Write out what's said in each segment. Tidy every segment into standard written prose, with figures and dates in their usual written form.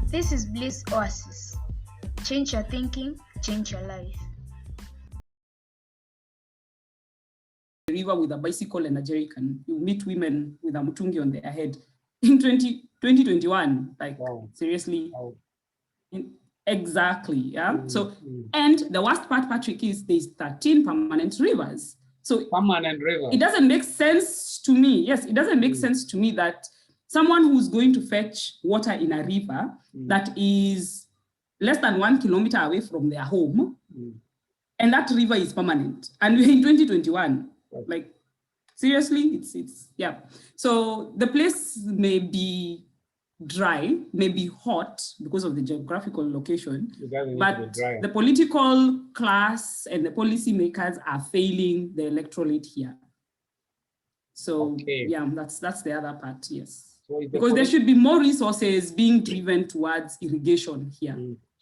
This is BLISS OASIS. Change your thinking, change your life. River with a bicycle and a jerrycan. You meet women with a mutungi on their head in 2021. Like, wow. Seriously. Wow. Exactly. Yeah. So, and the worst part, Patrick, is there's 13 permanent rivers. So permanent rivers. It doesn't make sense to me. Yes, it doesn't make sense to me that someone who's going to fetch water in a river that is less than 1 kilometer away from their home, and that river is permanent. And we're in 2021. Like, seriously, it's yeah. So the place may be dry, may be hot because of the geographical location, but the political class and the policymakers are failing the electorate here. So yeah, that's the other part, yes. So because there should be more resources being driven towards irrigation here.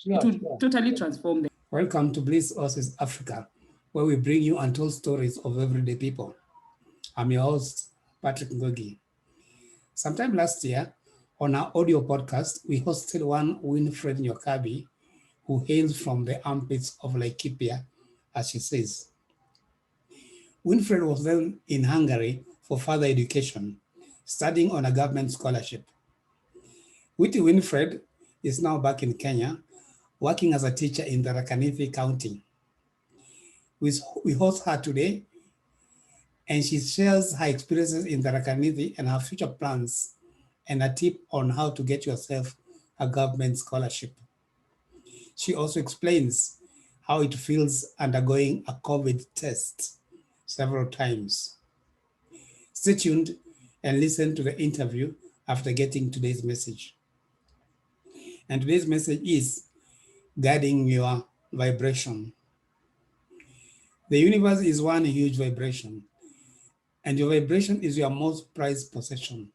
It would totally transform them. Welcome to BLISS OASIS Africa, where we bring you untold stories of everyday people. I'm your host, Patrick Ngogi. Sometime last year, on our audio podcast, we hosted one Winfred Nyokabi, who hails from the armpits of Laikipia, as she says. Winfred was then in Hungary for further education, studying on a government scholarship. Witty Winfred is now back in Kenya, working as a teacher in Tharaka County. We host her today, and she shares her experiences in Tharaka and her future plans, and a tip on how to get yourself a government scholarship. She also explains how it feels undergoing a COVID test several times. Stay tuned and listen to the interview after getting today's message. And today's message is guarding your vibration. The universe is one huge vibration, and your vibration is your most prized possession.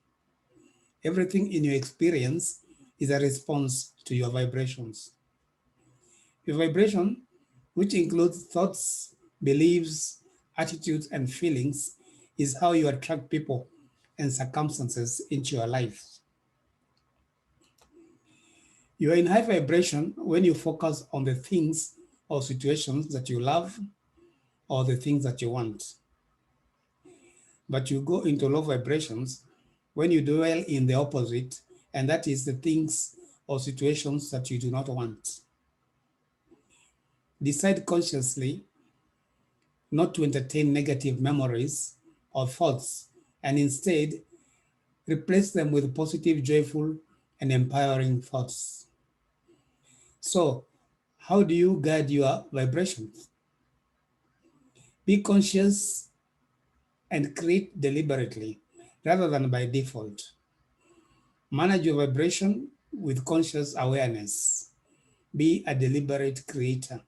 Everything in your experience is a response to your vibrations. Your vibration, which includes thoughts, beliefs, attitudes, and feelings, is how you attract people and circumstances into your life. You are in high vibration when you focus on the things or situations that you love or the things that you want. But you go into low vibrations when you dwell in the opposite, and that is the things or situations that you do not want. Decide consciously not to entertain negative memories or thoughts, and instead replace them with positive, joyful, and empowering thoughts. So, how do you guide your vibrations? Be conscious and create deliberately rather than by default. Manage your vibration with conscious awareness. Be a deliberate creator.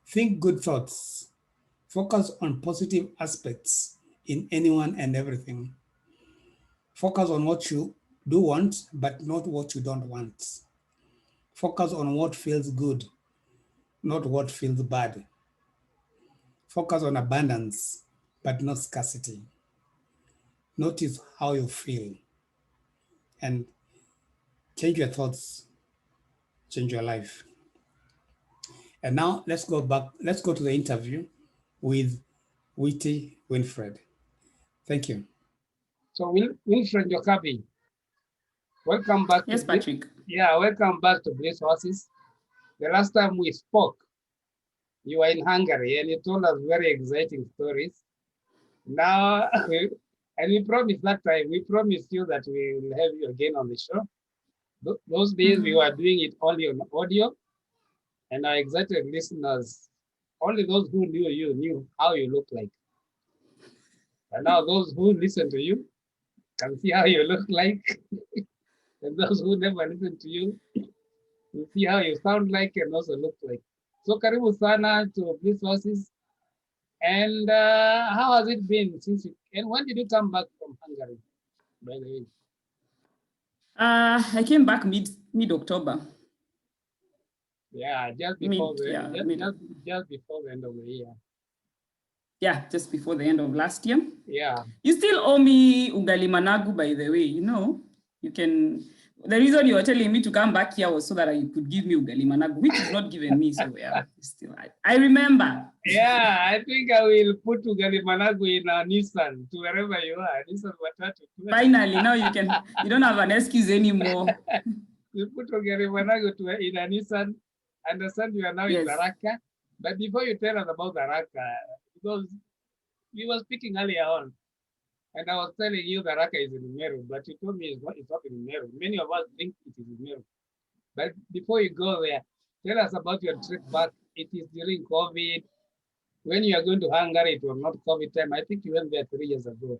Think good thoughts. Focus on positive aspects in anyone and everything. Focus on what you do want, but not what you don't want. Focus on what feels good, not what feels bad. Focus on abundance, but not scarcity. Notice how you feel and change your thoughts, change your life. And now let's go to the interview with Witty Winfred. Thank you. So Winfred Nyokabi, welcome back. Yes, Patrick. Welcome back to BLISS OASIS. The last time we spoke, you were in Hungary and you told us very exciting stories. Now, and we promised that time, we promised you that we will have you again on the show. Those days we were doing it only on audio, and our excited listeners, only those who knew you knew how you look like. And now those who listen to you can see how you look like. And those who never listen to you will see how you sound like and also look like. So karibu sana to BLISS OASIS. And how has it been since you, and when did you come back from Hungary, by the way? I came back mid-October. Yeah, just before just before the end of the year. Yeah, just before the end of last year. Yeah. You still owe me ugali managu, by the way. You know, you can the reason you were telling me to come back here was so that you could give me ugali managu, which is not given me. So yeah, still I remember. Yeah, I think I will put ugali managu in a Nissan to wherever you are. Nissan Matatu. Finally, now you don't have an excuse anymore. You put ugali managu in a Nissan. I understand you are now in Tharaka. But before you tell us about Tharaka, because we were speaking earlier on, and I was telling you Tharaka is in Meru, but you told me it's not in Meru. Many of us think it is in Meru. But before you go there, tell us about your trip back. It is during COVID. When you are going to Hungary, it was not COVID time. I think you went there 3 years ago.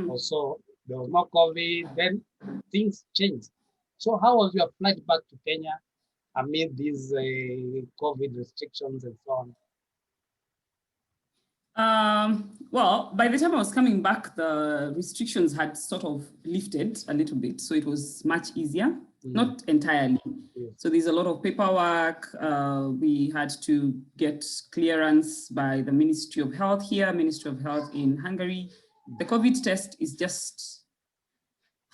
Or so. There was no COVID. Then things changed. So how was your flight back to Kenya amid these COVID restrictions and so on? Well, by the time I was coming back, the restrictions had sort of lifted a little bit. So it was much easier, not entirely. So there's a lot of paperwork. We had to get clearance by the Ministry of Health here, Ministry of Health in Hungary. The COVID test is just,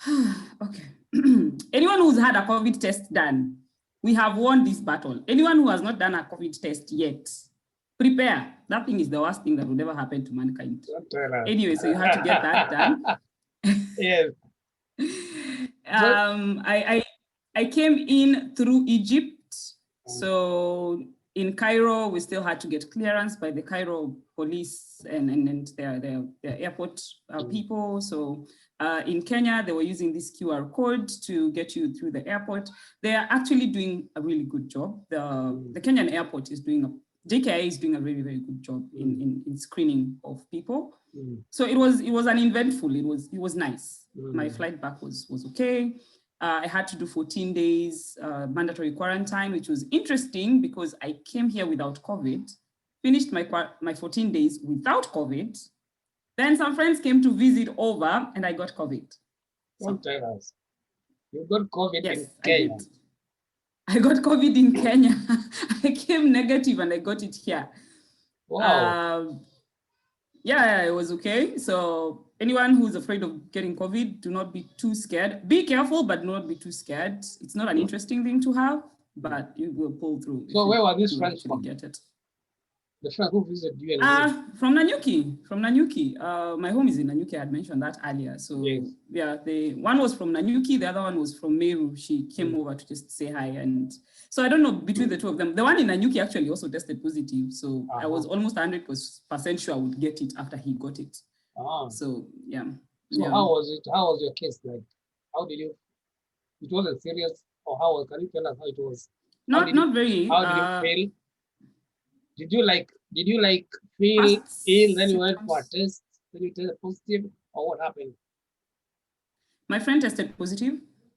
okay. Anyone who's had a COVID test done, we have won this battle. Anyone who has not done a COVID test yet, prepare. That thing is the worst thing that would ever happen to mankind. Anyway, so you have to get that done. Yes. I came in through Egypt. So in Cairo, we still had to get clearance by the Cairo police and their airport people. So in Kenya, they were using this QR code to get you through the airport. They are actually doing a really good job. The Kenyan airport is doing JKI is doing a very, very good job in screening of people. So it was uneventful. It was nice. My flight back was okay. I had to do 14 days mandatory quarantine, which was interesting because I came here without COVID, finished my 14 days without COVID. Then some friends came to visit over and I got COVID. Don't tell us. You got COVID in Kenya. I got COVID in Kenya. I came negative and I got it here. Wow. Yeah, it was okay. So anyone who's afraid of getting COVID, do not be too scared. Be careful, but do not be too scared. It's not an interesting thing to have, but you will pull through. So where were these friends from? Get it. The friend who visited you? From Nanyuki. My home is in Nanyuki. I had mentioned that earlier. So yeah, one was from Nanyuki, the other one was from Meru. She came over to just say hi. And so I don't know between the two of them. The one in Nanyuki actually also tested positive. So I was almost 100% sure I would get it after he got it. So yeah. So how was it? How was your case like? How did you? It wasn't serious, or how? Can you tell us how it was? Not very. How did you feel? Did you feel ill? Then you went for a test. Then you tested positive, or what happened? My friend tested positive.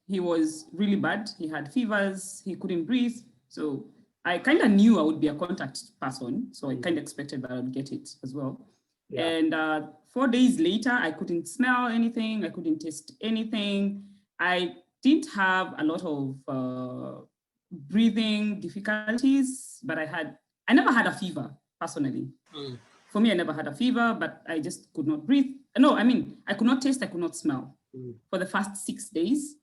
He was really bad. He had fevers. He couldn't breathe. So I kind of knew I would be a contact person. So I kind of expected that I would get it as well. Yeah. And 4 days later, I couldn't smell anything. I couldn't taste anything. I didn't have a lot of breathing difficulties, but I never had a fever, personally. For me, I never had a fever, but I just could not breathe. No, I mean, I could not taste, I could not smell for the first 6 days.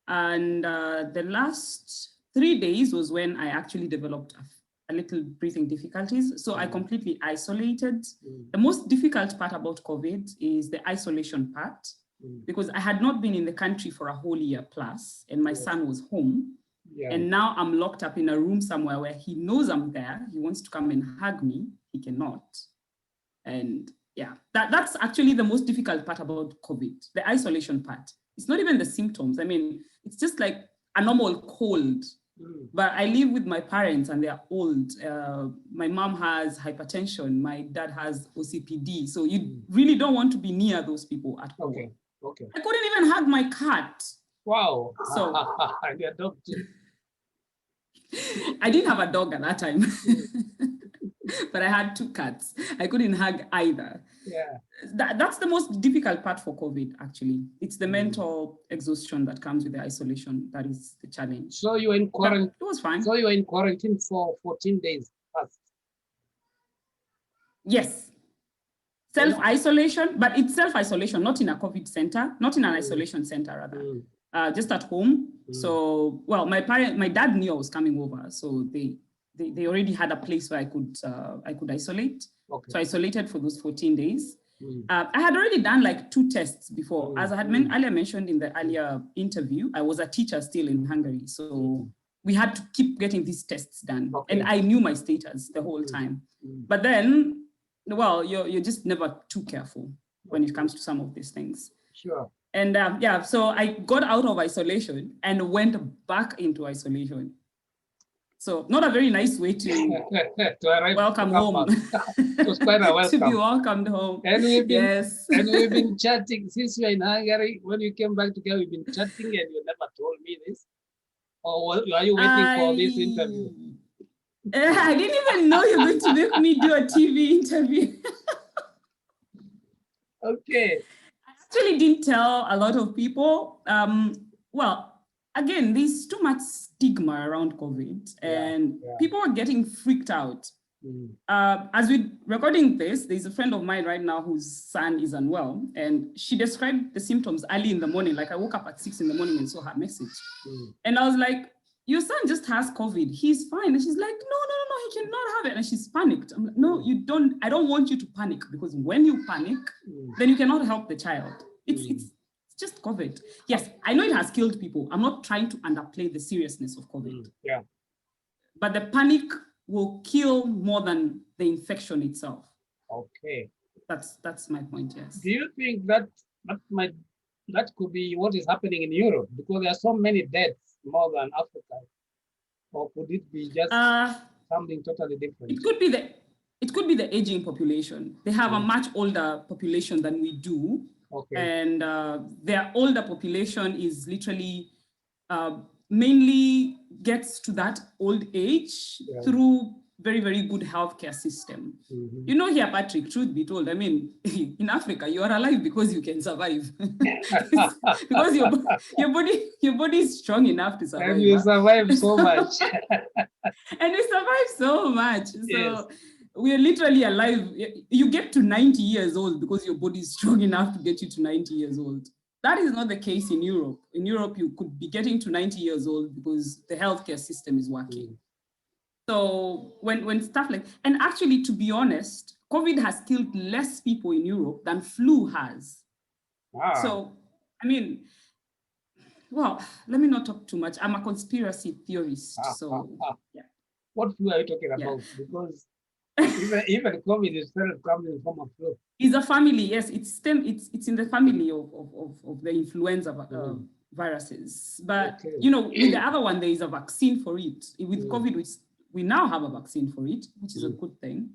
And the last 3 days was when I actually developed a little breathing difficulties. So I completely isolated. The most difficult part about COVID is the isolation part, because I had not been in the country for a whole year plus, and my son was home. Yeah. And now I'm locked up in a room somewhere where he knows I'm there. He wants to come and hug me. He cannot. And yeah, that's actually the most difficult part about COVID, the isolation part. It's not even the symptoms. I mean, it's just like a normal cold. But I live with my parents and they're old. My mom has hypertension. My dad has OCPD. So you really don't want to be near those people at all. Okay. I couldn't even hug my cat. Wow. So your dog too. I didn't have a dog at that time, but I had 2 cats. I couldn't hug either. Yeah. That's the most difficult part for COVID, actually. It's the mental exhaustion that comes with the isolation. That is the challenge. So you were in quarantine. It was fine. So you were in quarantine for 14 days first. Yes. Self-isolation, but it's self-isolation, not in a COVID center, not in an isolation center, rather. just at home. So, well, my dad knew I was coming over, so they already had a place where I could isolate. Okay. So I isolated for those 14 days. I had already done like 2 tests before. As I had earlier mentioned in the earlier interview, I was a teacher still in Hungary. So we had to keep getting these tests done. Okay. And I knew my status the whole time. But then, well, you're just never too careful when it comes to some of these things. Sure. And yeah, so I got out of isolation and went back into isolation. So not a very nice way to welcome home. It was quite a welcome. To be welcomed home. And we've been chatting since you're in Hungary. When you came back together, we've been chatting, and you never told me this. Or are you waiting for this interview? I didn't even know you're going to make me do a TV interview. Okay. I actually didn't tell a lot of people. Well, again, there's too much stigma around COVID, and people are getting freaked out. As we're recording this, there's a friend of mine right now whose son is unwell, and she described the symptoms early in the morning. Like, I woke up at 6 in the morning and saw her message. And I was like, your son just has COVID. He's fine. And she's like, no, he cannot have it. And she's panicked. I'm like, no, you don't. I don't want you to panic, because when you panic, then you cannot help the child. It's just COVID. Yes, I know it has killed people. I'm not trying to underplay the seriousness of COVID. Yeah. But the panic will kill more than the infection itself. Okay. That's my point, yes. Do you think that could be what is happening in Europe? Because there are so many deaths more than Africa. Or could it be just something totally different? It could be the aging population. They have a much older population than we do. Okay. And their older population is literally mainly gets to that old age through very, very good healthcare system. You know, here, Patrick, truth be told, I mean, in Africa, you are alive because you can survive. Because your body is strong enough to survive. And you survive so much. And you survive so much. So we are literally alive. You get to 90 years old because your body is strong enough to get you to 90 years old. That is not the case in Europe. In Europe, you could be getting to 90 years old because the healthcare system is working. So when stuff like, and actually, to be honest, COVID has killed less people in Europe than flu has. Wow. So, I mean, well, let me not talk too much. I'm a conspiracy theorist. Yeah. What flu are you talking about? Because even COVID is still coming from a flu. It's a family, yes. It's in the family of the influenza viruses. But you know, with the other one, there is a vaccine for it. With COVID, we now have a vaccine for it, which is a good thing.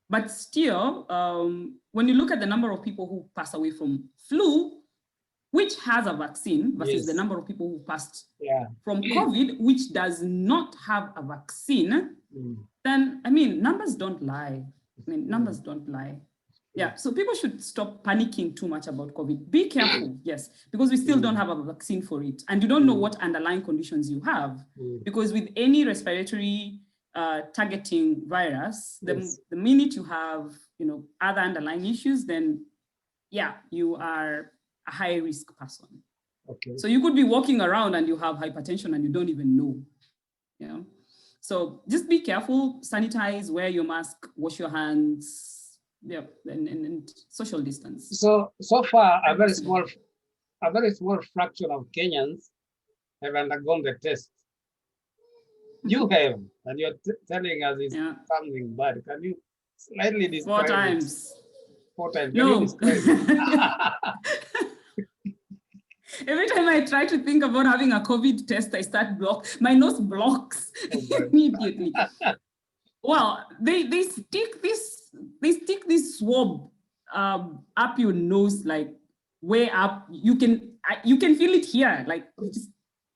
But still, when you look at the number of people who pass away from flu, which has a vaccine, versus the number of people who passed from COVID, which does not have a vaccine, then, I mean, numbers don't lie. Numbers don't lie. Yeah, so people should stop panicking too much about COVID. Be careful, yes, because we still don't have a vaccine for it. And you don't know what underlying conditions you have. Because with any respiratory targeting virus, the minute you have, you know, other underlying issues, then, yeah, you are a high risk person. Okay. So you could be walking around and you have hypertension and you don't even know, you know. So just be careful, sanitize, wear your mask, wash your hands, and social distance. So far, a very small fraction of Kenyans have undergone the test. You have, and you're telling us it's something bad. Can you slightly describe 4 times. 4 times. No. Every time I try to think about having a COVID test, I start my nose blocks immediately. Well, they stick this swab up your nose, like way up. You can feel it here, like you just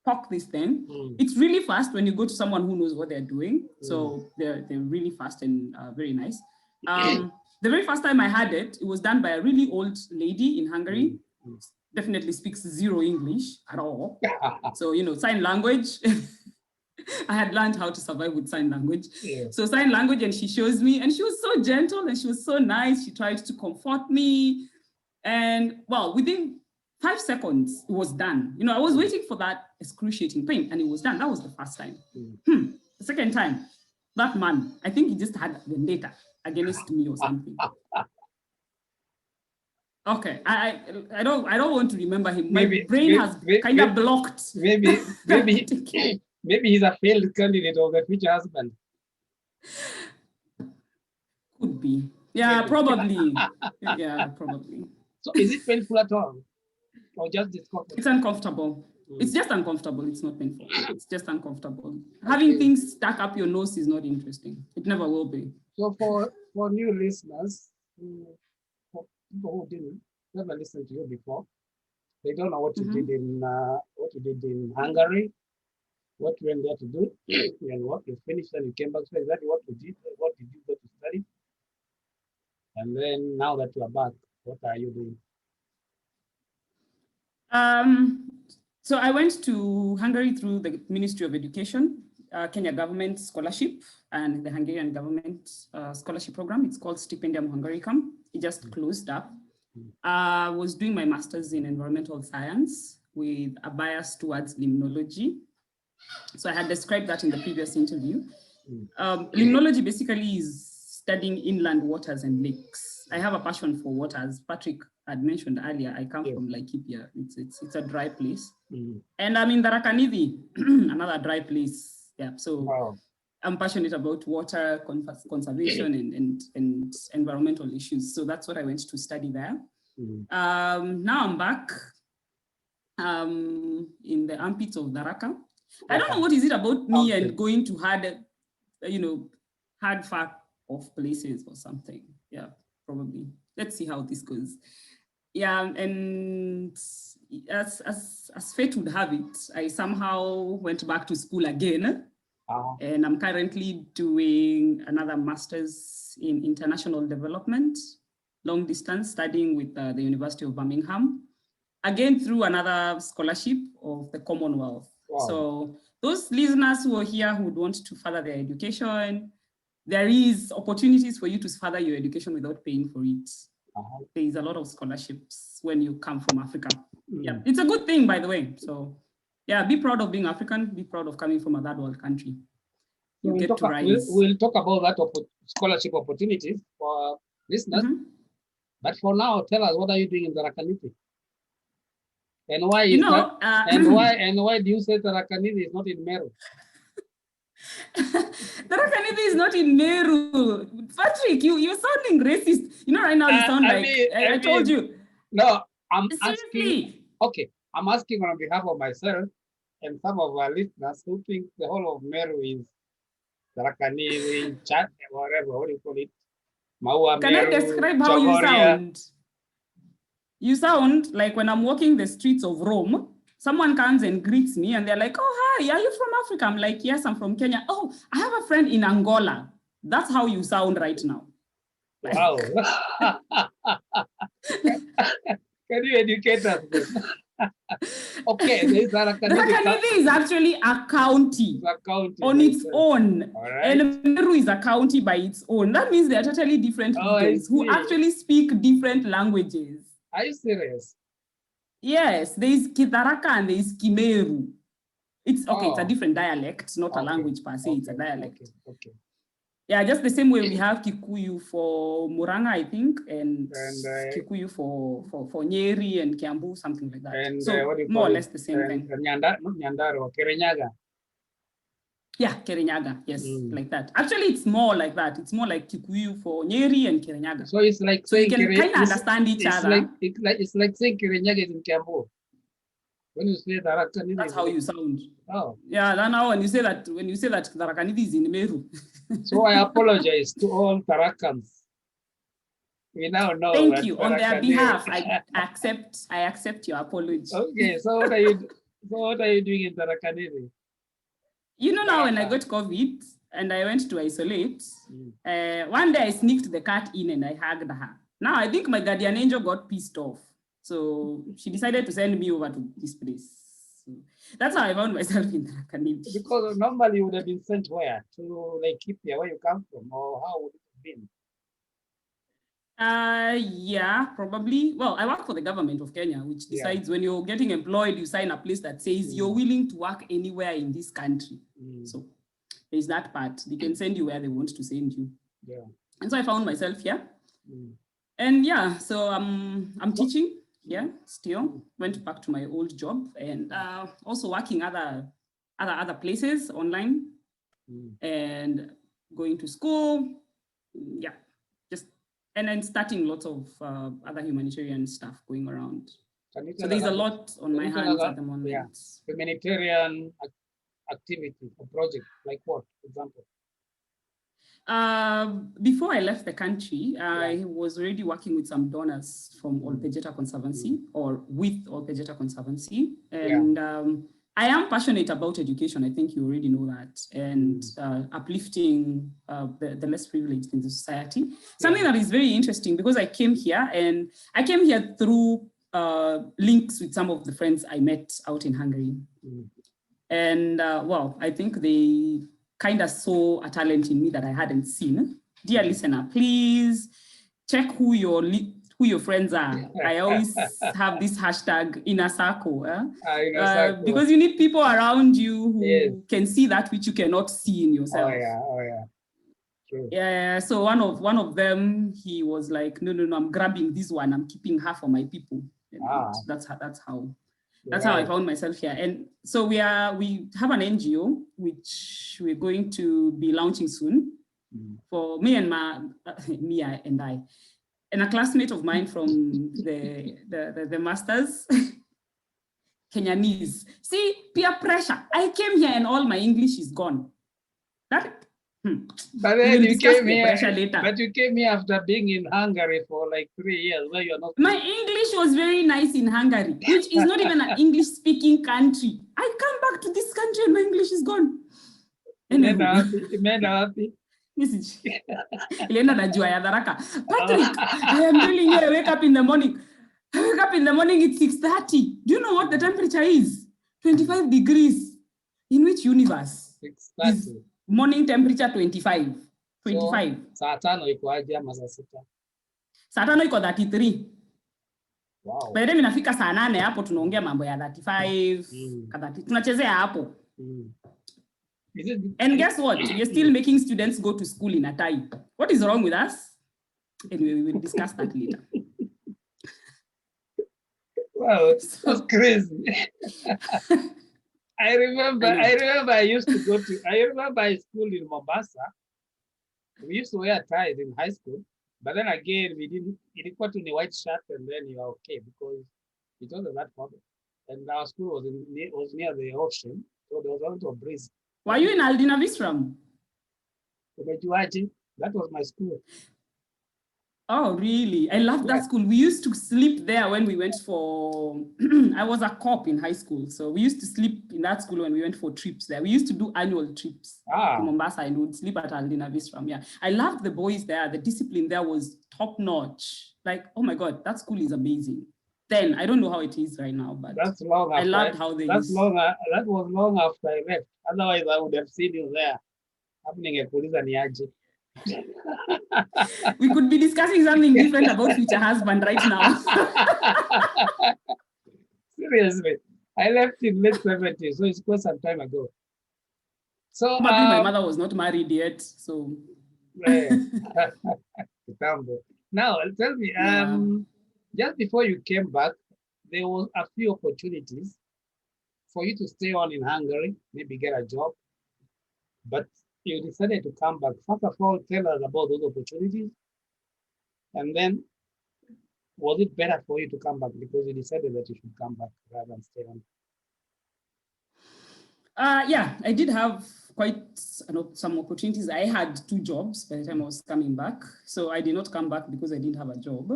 poke this thing. It's really fast when you go to someone who knows what they're doing. So they're really fast and very nice. The very first time I had it, it was done by a really old lady in Hungary. Definitely speaks zero English at all. So, you know, sign language. I had learned how to survive with sign language. So sign language, and she shows me, and she was so gentle and she was so nice. She tried to comfort me. And well, within 5 seconds, it was done. You know, I was waiting for that excruciating pain and it was done. That was the first time. The second time, that man, I think he just had vendetta against me or something. Okay, I don't want to remember him. My brain has kind of blocked. Maybe he's a failed candidate of the future husband. Could be. Yeah, probably. Yeah, probably. So is it painful at all? Or just discomfort? It's uncomfortable. It's just uncomfortable. It's not painful. It's just uncomfortable. Having things stuck up your nose is not interesting. It never will be. So for new listeners, for people who never listened to you before, they don't know what you did in Hungary, what you went there to do, and what you finished and you came back. So exactly what you did, what did you go to study? And then now that you are back, what are you doing? So I went to Hungary through the Ministry of Education, Kenya government scholarship, and the Hungarian government scholarship program. It's called Stipendium Hungaricum. It just closed up. I was doing my master's in environmental science with a bias towards limnology. So I had described that in the previous interview. Limnology basically is studying inland waters and lakes. I have a passion for waters. Patrick had mentioned earlier, I come from Laikipia. It's a dry place. And I'm in Tharaka County, another dry place. Yeah, so I'm passionate about water conservation and environmental issues. So that's what I went to study there. Now I'm back in the armpits of Tharaka. I don't know what is it about me and going to hard far off places or something. Yeah, probably. Let's see how this goes. Yeah, and as fate would have it, I somehow went back to school again. And I'm currently doing another master's in international development, long distance, studying with the University of Birmingham, again through another scholarship of the Commonwealth. So those listeners who are here who would want to further their education, there is opportunities for you to further your education without paying for it. There is a lot of scholarships when you come from Africa. Yeah, it's a good thing, by the way. So yeah, be proud of being African, be proud of coming from a third world country. You get to rise. We'll talk about that scholarship opportunities for listeners. But for now, tell us, what are you doing in Tharaka County? And why is and why do you say Tharaka County is not in Meru? Tharaka County is not in Meru. Patrick, you're sounding racist. You know, right now you sound I told you. No, I'm asking. Okay, I'm asking on behalf of myself and some of our listeners who think the whole of Meru is Tharaka County, Chat, whatever, what do you call it? Maua, Can Meru, I describe how you sound? You sound like when I'm walking the streets of Rome, someone comes and greets me and they're like, oh, hi, are you from Africa? I'm like, yes, I'm from Kenya. Oh, I have a friend in Angola. That's how you sound right now. Like, wow. Can you educate us? Okay, Tharaka County is actually a county on its own. Right. And Meru is a county by its own. That means they're totally different regions who actually speak different languages. Are you serious? Yes, there is Kitharaka and there is Kimeru. It's it's a different dialect, not a language per se, it's a dialect. Okay. Yeah, just the same way we have Kikuyu for Muranga, I think, and Kikuyu for Nyeri and Kiambu, something like that. And so more or less the same thing. Nyandaro, Kirinyaga. Yeah, Kirinyaga, yes, like that. Actually, it's more like that. It's more like Kikuyu for Nyeri and Kirinyaga. So it's like so you can kind of understand each other. It's like saying Kirinyaga is in Kiambu. When you say Tharaka, that's how you sound. Oh. Yeah, now when you say that Tharaka is in Meru. So I apologize to all Tharakans. We now know. Thank you. On their behalf, I accept your apology. Okay, so what are you doing in Tharaka? You know, now when I got COVID and I went to isolate, one day I sneaked the cat in and I hugged her. Now I think my guardian angel got pissed off. So she decided to send me over to this place. So that's how I found myself in Tharaka. Because normally you would have been sent where? To Laikipia, where you come from, or how would it have been? Yeah, probably. Well, I work for the government of Kenya, which decides when you're getting employed, you sign a place that says you're willing to work anywhere in this country. So there's that part. They can send you where they want to send you. Yeah. And so I found myself here. And yeah, so I'm teaching here still. Went back to my old job and also working other places online and going to school. Yeah, just and then starting lots of other humanitarian stuff going around. So there's a lot on my hands at the moment. Yeah. Humanitarian activity, a project, like what, for example? Before I left the country, I was already working with some donors from Olpejeta Conservancy or with Olpejeta Conservancy. And I am passionate about education. I think you already know that. And uplifting the less privileged in the society. Something that is very interesting because I came here through links with some of the friends I met out in Hungary. And well, I think they kind of saw a talent in me that I hadn't seen. Dear listener, please check who your friends are. I always have this hashtag inner circle, because you need people around you who can see that which you cannot see in yourself. Oh yeah. True. Yeah. So one of them, he was like, no, I'm grabbing this one. I'm keeping her for my people. That's how I found myself here. And so we have an NGO which we're going to be launching soon for me and Mia and I. And a classmate of mine from the masters, Kenyanese. See, peer pressure. I came here and all my English is gone. But then you came here. But you came here after being in Hungary for like 3 years, where you're not. My English was very nice in Hungary, which is not even an English-speaking country. I come back to this country and my English is gone. Patrick, I am telling you, I wake up in the morning. It's 6:30. Do you know what the temperature is? 25 degrees. In which universe? 6:30. Morning temperature 25. 25. Saa tano iko aje ama saa sita? Saa tano iko 33. Wow. By the time inafika saa 8 hapo tunaongea mambo ya 35. Tunachezea hapo. And guess what? We're still making students go to school in a tie. What is wrong with us? Anyway, we will discuss that later. Wow, it's so crazy. I remember I remember high school in Mombasa. We used to wear ties in high school, but then again, it got to the white shirt and then you are okay because it wasn't that problem. And our school was near the ocean, so there was a lot of breeze. Were you in Aldina Visram? That was my school. Oh, really? I love that school. We used to sleep there when we went for, I was a cop in high school. So we used to sleep in that school when we went for trips there. We used to do annual trips to Mombasa and we would sleep at Aldina Visram. Yeah. I loved the boys there. The discipline there was top notch. Like, oh my God, that school is amazing. Then, I don't know how it is right now, but that's long after, I loved how they that was long after I left. Otherwise, I would have seen you there happening at Police and Yaji. We could be discussing something different about future husband right now. Seriously, I left in late 70s, so it's quite some time ago. So probably my mother was not married yet, so. Now, tell me, just before you came back, there was a few opportunities for you to stay on in Hungary, maybe get a job, but you decided to come back. First of all, tell us about those opportunities. And then, was it better for you to come back because you decided that you should come back rather than stay on? Yeah, I did have quite some opportunities. I had 2 jobs by the time I was coming back. So I did not come back because I didn't have a job.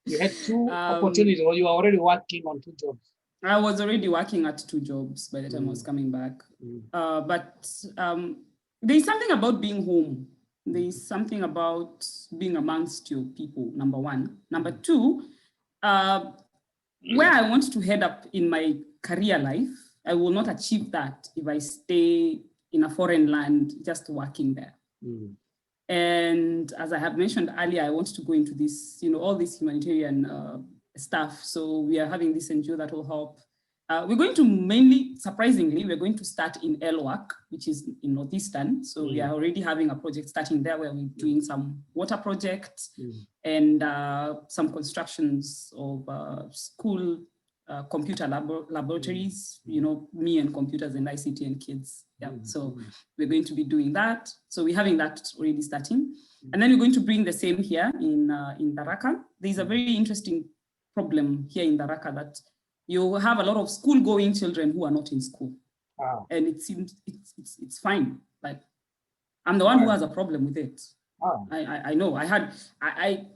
You had 2 opportunities, or you were already working on 2 jobs? I was already working at 2 jobs by the time I was coming back. But there's something about being home. There's something about being amongst your people, number 1. Number 2, where I want to head up in my career life, I will not achieve that if I stay in a foreign land just working there. And as I have mentioned earlier, I want to go into this, all this humanitarian stuff. So we are having this NGO that will help. We're going to mainly, surprisingly, we're going to start in Elwak, which is in Northeastern. So we are already having a project starting there where we're doing some water projects and some constructions of school computer laboratories, me and computers and ICT and kids. Yeah, so we're going to be doing that. So we're having that already starting. And then we're going to bring the same here in Tharaka. There's a very interesting problem here in Tharaka that you have a lot of school-going children who are not in school. Wow. And it seems it's fine. Like, I'm the one who has a problem with it. Wow. I know. I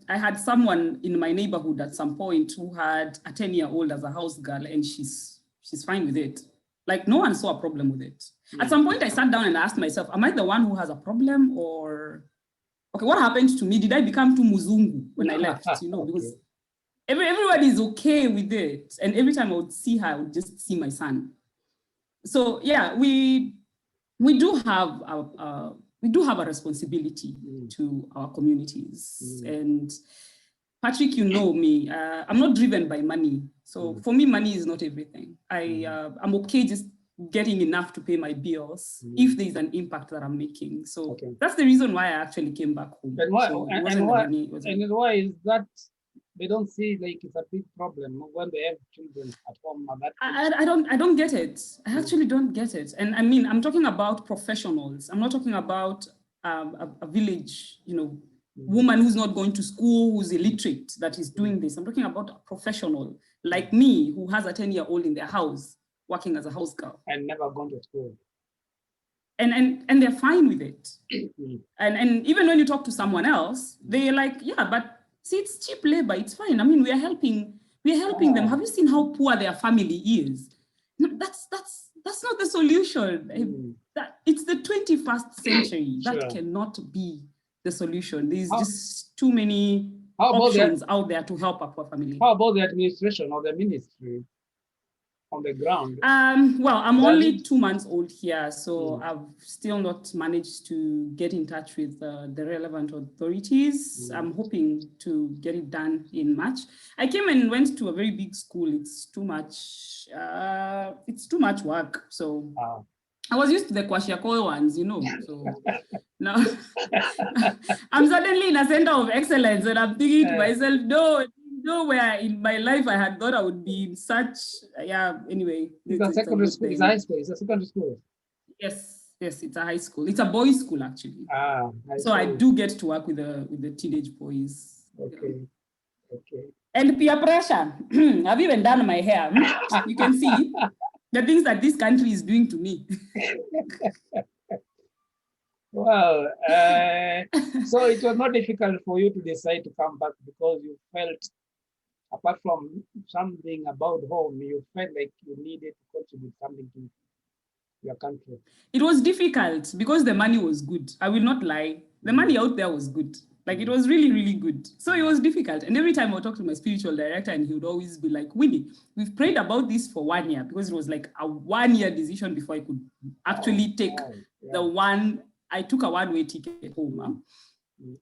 had someone in my neighborhood at some point who had a 10-year-old as a house girl, and she's fine with it. Like, no one saw a problem with it. At some point, I sat down and asked myself, am I the one who has a problem, or okay, what happened to me? Did I become too muzungu when I left? Because everybody is okay with it. And every time I would see her, I would just see my son. So yeah, we do have a responsibility to our communities. And Patrick, you know me, I'm not driven by money. So for me, money is not everything. I'm okay just getting enough to pay my bills if there is an impact that I'm making. So that's the reason why I actually came back home. And why, so why is that? They don't see like it's a big problem when they have children at home. I don't get it. I actually don't get it. And I mean, I'm talking about professionals. I'm not talking about a village, woman who's not going to school, who's illiterate, that is doing this. I'm talking about a professional like me who has a 10-year-old in their house working as a house girl. And never gone to school. And they're fine with it. And even when you talk to someone else, they're like, yeah, but see, it's cheap labor, it's fine. I mean, we are helping them. Have you seen how poor their family is? No, that's not the solution. It's the 21st century. That cannot be the solution. There's just too many options out there to help a poor family. How about the administration or the ministry on the ground? Well, I'm only 2 months old here, so I've still not managed to get in touch with the relevant authorities. I'm hoping to get it done in March. I came and went to a very big school. It's too much work. So I was used to the Kwashiorkor ones, so now I'm suddenly in a center of excellence, and I'm thinking to myself, nowhere in my life I had thought I would be in such, anyway. It's a secondary school, it's a high school, it's a secondary school. Yes, it's a high schole. It's a boys' school, actually. So I do get to work with the teenage boys. Okay. And peer pressure. I've even done my hair. You can see the things that this country is doing to me. Well, so it was not difficult for you to decide to come back because you felt, apart from something about home, you felt like you needed to contribute something to your country. It was difficult because the money was good. I will not lie. The money out there was good. Like, it was really, really good. So it was difficult. And every time I would talk to my spiritual director, and he would always be like, Winnie, we've prayed about this for 1 year, because it was like a 1-year decision before I could actually take I took a one-way ticket home.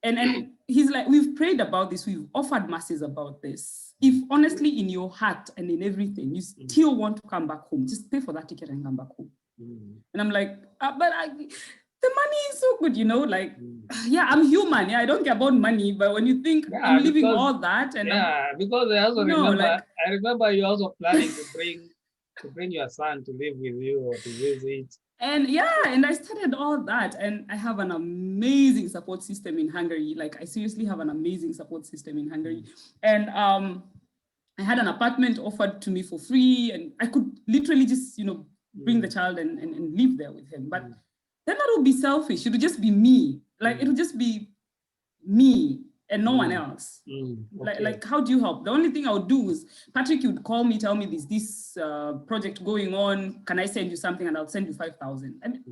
And he's like, we've prayed about this. We've offered masses about this. If honestly in your heart and in everything, you still want to come back home, just pay for that ticket and come back home. And I'm like, but the money is so good, like, I'm human. I don't care about money. But when you think I'm leaving all that. And because I also remember you also planning to bring your son to live with you or to visit. And I started all that, and I have an amazing support system in Hungary. Like, I seriously have an amazing support system in Hungary. And I had an apartment offered to me for free, and I could literally just, bring the child and live there with him. But then that would be selfish. It would just be me. Like, it would just be me and no one else. Like, how do you help? The only thing I would do is, Patrick, you'd call me, tell me this project going on. Can I send you something? And I'll send you 5,000. I mean,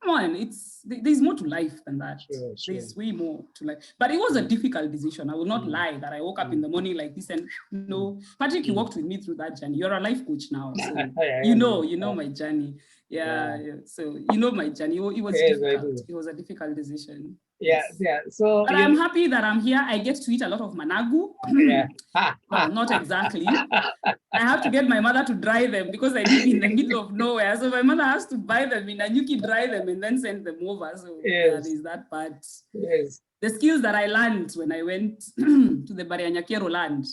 come on, there's more to life than that. Sure. There's way more to life. But it was a difficult decision. I will not lie that I woke up in the morning like this and Patrick, you walked with me through that journey. You're a life coach now. So you know my journey. So you know my journey. It was difficult. It was a difficult decision. Yeah, yeah. So but I'm happy that I'm here. I get to eat a lot of managu. Yeah. Well, not exactly. I have to get my mother to dry them because I live in the middle of nowhere. So my mother has to buy them in Nanyuki, dry them, and then send them over. So yeah, there's that part. Yes. The skills that I learned when I went to the Barianyakero land.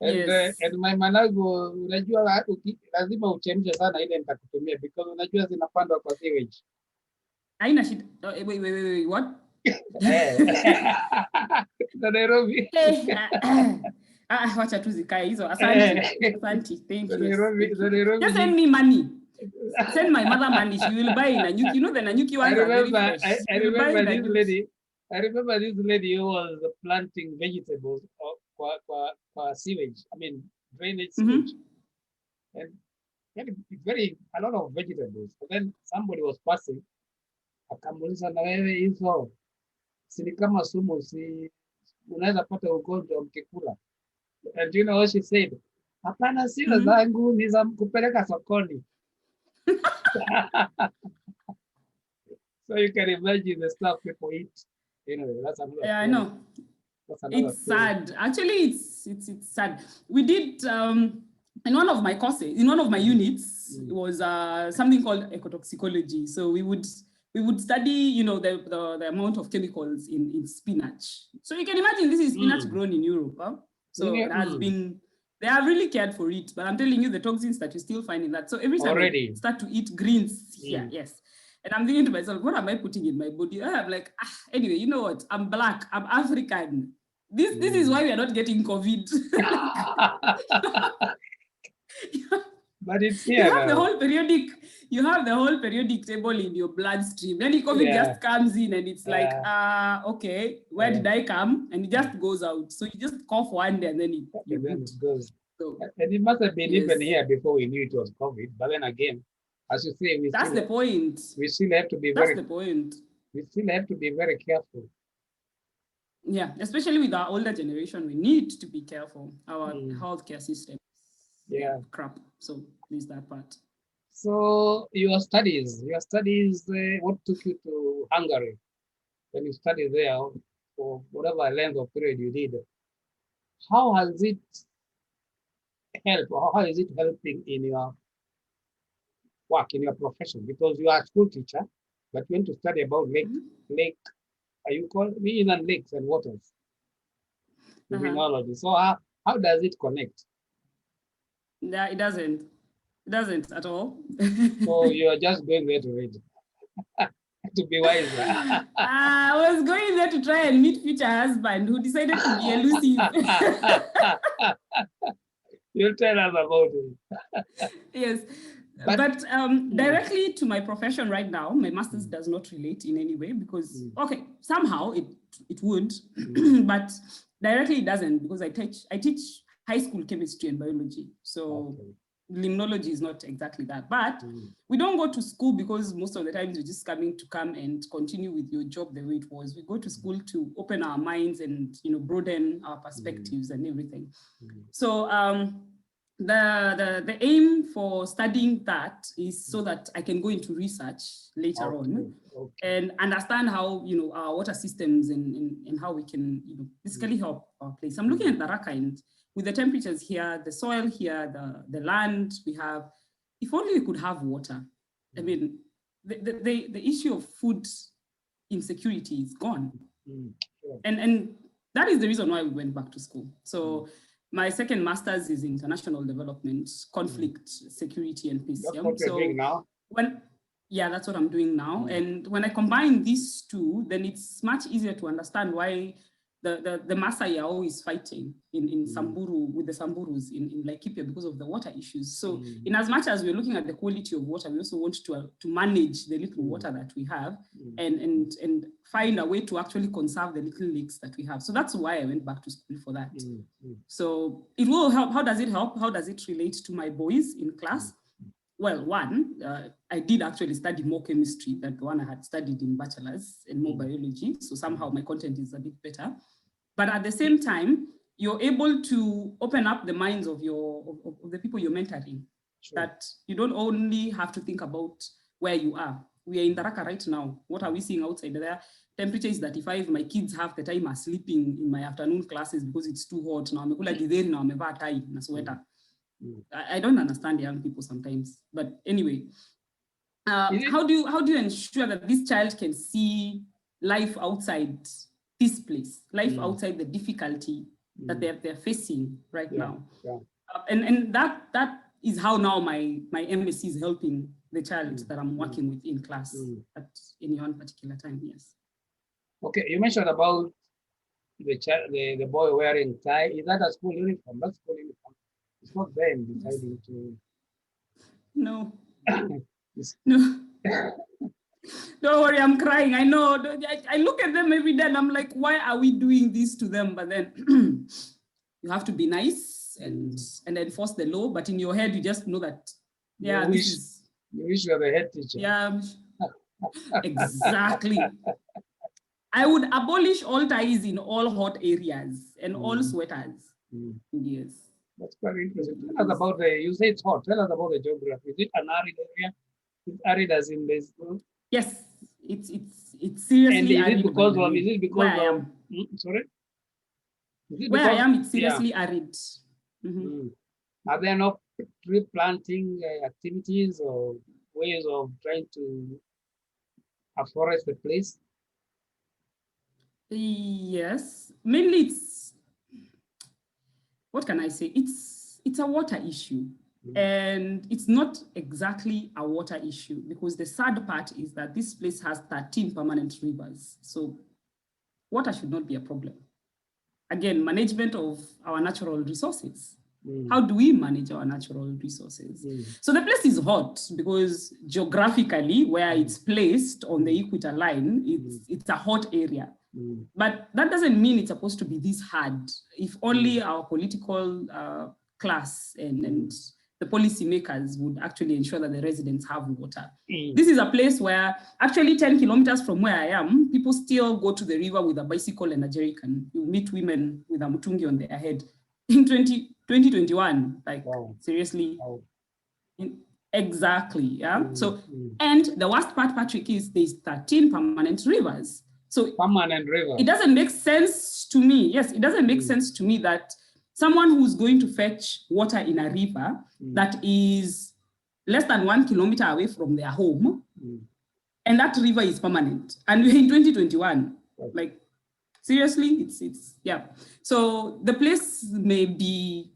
And my managu, unajua lazima uchemshe sana ile nitakutumia because unajua zinapandwa kwa sewage. Haina shida. Wait, what? The Nairobi. Wacha tu zikae hizo. Asante. Thank you. Just send me money. Send my mother money. She will buy Nanyuki. You know the Nanyuki ones are very fresh. I remember this lady. I remember this lady who was planting vegetables for sewage. I mean, drainage sewage. And a lot of vegetables. And then somebody was passing. Akamuuliza na wewe hizo si kama sumu, si unaweza pata ugonjwa ukikula. And you know what she said? Hapana, sio zangu, ni za kupeleka sokoni. So you can imagine the stuff people eat. Anyway, that's another story. I know. It's sad. Actually, it's sad. We did in one of my courses, in one of my units, it was something called ecotoxicology. So we would study, you know, the amount of chemicals in spinach. So you can imagine this is spinach grown in Europe. Huh? So it has been, they have really cared for it. But I'm telling you, the toxins that you still find in that. So every time I start to eat greens here, yes. And I'm thinking to myself, what am I putting in my body? I'm like, anyway, you know what? I'm Black, I'm African. This is why we are not getting COVID. But it's here. You have the whole periodic table in your bloodstream. Then the COVID just comes in and it's like, okay, where did I come? And it just goes out. So you just cough one day and then it goes. So, and it must have been even here before we knew it was COVID. But then again, as you say, that's the point. We still have to be That's the point. We still have to be very careful. Yeah, especially with our older generation, we need to be careful. Our healthcare system. Yeah. Crap. So please that part. So your studies, what took you to Hungary? When you studied there for whatever length of period you did, how has it helped, or how is it helping in your work, in your profession? Because you are a school teacher, but you want to study about are you calling me inland lakes and waters? Criminology. So how does it connect? Yeah, it doesn't. It doesn't at all. So you're just going there to read, to be wise. I was going there to try and meet future husband who decided to be elusive. You'll tell us about it. Yes. But directly to my profession right now, my master's does not relate in any way because, okay, somehow it would, but directly it doesn't because I teach high school chemistry and biology. So limnology is not exactly that, but we don't go to school because most of the times we're just coming to come and continue with your job the way it was. We go to school to open our minds and, you know, broaden our perspectives and everything. So the aim for studying that is so that I can go into research later on and understand how, you know, our water systems and how we can, you know, basically help our place. I'm looking at Tharaka and with the temperatures here, the soil here, the land we have, if only we could have water. I mean, the issue of food insecurity is gone. And that is the reason why we went back to school. So my second master's is international development, conflict, security, and peace. That's what you're doing now? That's what I'm doing now. And when I combine these two, then it's much easier to understand why the Maasai are always fighting in Samburu with the Samburus in Laikipia because of the water issues. So in as much as we're looking at the quality of water, we also want to manage the little water that we have and find a way to actually conserve the little lakes that we have. So that's why I went back to school for that. So it will help. How does it help? How does it relate to my boys in class? Well, one, I did actually study more chemistry than the one I had studied in bachelor's and more biology. So somehow my content is a bit better. But at the same time, you're able to open up the minds of the people you're mentoring. That you don't only have to think about where you are. we are in Tharaka right now. What are we seeing outside there? Temperature is 35. My kids half the time are sleeping in my afternoon classes because it's too hot. Now I'm a tie na sweater. I don't understand young people sometimes. But anyway, how do you ensure that this child can see life outside this place, life outside the difficulty that they're facing right now? And that is how now my MSc is helping the child that I'm working with in class at any one particular time. Yes. Okay, you mentioned about the child, the boy wearing tie. Is that a school uniform? That's school uniform. It's not them deciding to. No. No. Don't worry, I'm crying. I know. I look at them every day and I'm like, why are we doing this to them? But then you have to be nice and enforce the law. But in your head, you just know that, yeah, you wish you were the head teacher. Yeah, exactly. I would abolish all ties in all hot areas and all sweaters. Yes. That's very interesting. Tell us about you say it's hot. Tell us about the geography. Is it an arid area? It's arid as in this? Yes, it's seriously arid. Is it because of, where I am? Sorry? Where I am, it's seriously arid. Are there no tree planting activities or ways of trying to afforest the place? Yes, mainly it's, what can I say? It's a water issue. And it's not exactly a water issue, because the sad part is that this place has 13 permanent rivers. So water should not be a problem. Again, management of our natural resources. How do we manage our natural resources? So the place is hot because geographically, where it's placed on the equator line, it's a hot area. But that doesn't mean it's supposed to be this hard. If only our political class and the policymakers would actually ensure that the residents have water. This is a place where actually 10 kilometers from where I am, people still go to the river with a bicycle and a jerrycan. You meet women with a mutungi on their head. In 2021, like seriously, exactly, yeah. So, and the worst part, Patrick, is there's 13 permanent rivers. So permanent river. It doesn't make sense to me. Yes, it doesn't make sense to me that someone who's going to fetch water in a river that is less than 1 kilometer away from their home, and that river is permanent. And we're in 2021, like seriously, it's yeah. So the place may be